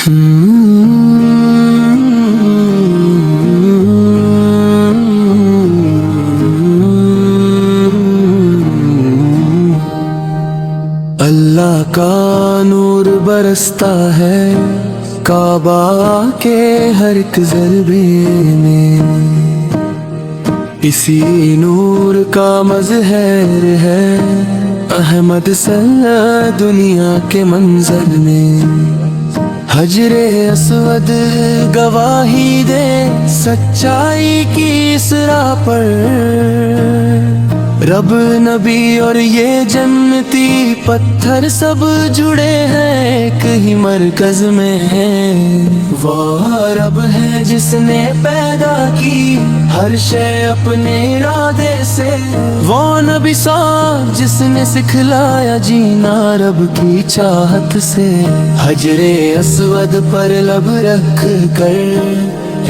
اللہ کا نور برستا ہے کعبہ کے ہر ایک ضربے میں، اسی نور کا مظہر ہے احمد صلی دنیا کے منظر میں۔ حجر اسود گواہی دے سچائی کی اس راہ پر، رب نبی اور یہ جنتی پتھر سب جڑے ہیں ایک ہی مرکز میں ہیں۔ وہ رب ہے جس نے پیدا کی ہر شے اپنے ارادے سے، وہ نبی صاحب جس نے سکھلایا جینا رب کی چاہت سے۔ حجر اسود پر لب رکھ کر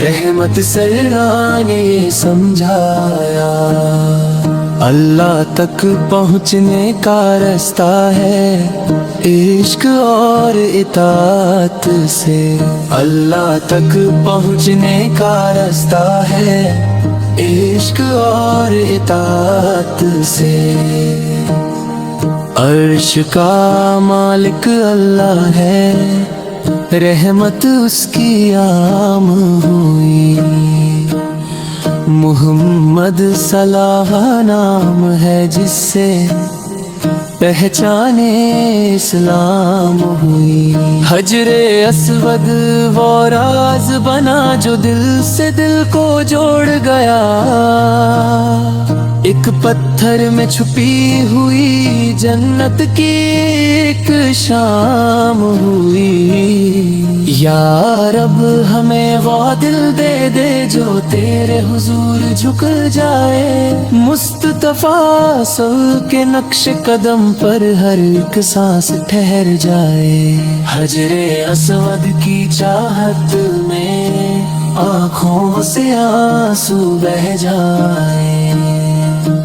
رحمت سرا نے سمجھایا، اللہ تک پہنچنے کا راستہ ہے عشق اور اطاعت سے۔ اللہ تک پہنچنے کا راستہ ہے عشق اور اطاعت سے۔ عرش کا مالک اللہ ہے، رحمت اس کی عام ہوئی، محمد صلاح نام ہے جس سے پہچانے اسلام ہوئی۔ حجر اسود وہ راز بنا جو دل سے دل کو جوڑ گیا، ایک پتھر میں چھپی ہوئی جنت کی ایک شام ہوئی۔ یا رب ہمیں وہ دل دے دے جو تیرے حضور جھک جائے، مصطفیٰ صلی کے نقش قدم پر ہر ایک سانس ٹھہر جائے۔ حجر اسود کی چاہت میں آنکھوں سے آنسو بہہ جائے،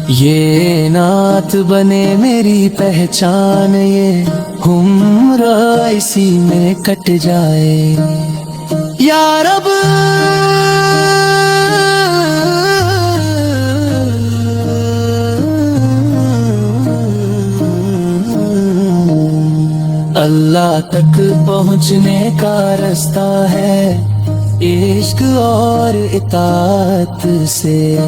یہ نعت بنے میری پہچان، یہ ہمراہ اسی میں کٹ جائے۔ یا رب اللہ تک پہنچنے کا راستہ ہے عشق اور اطاعت سے۔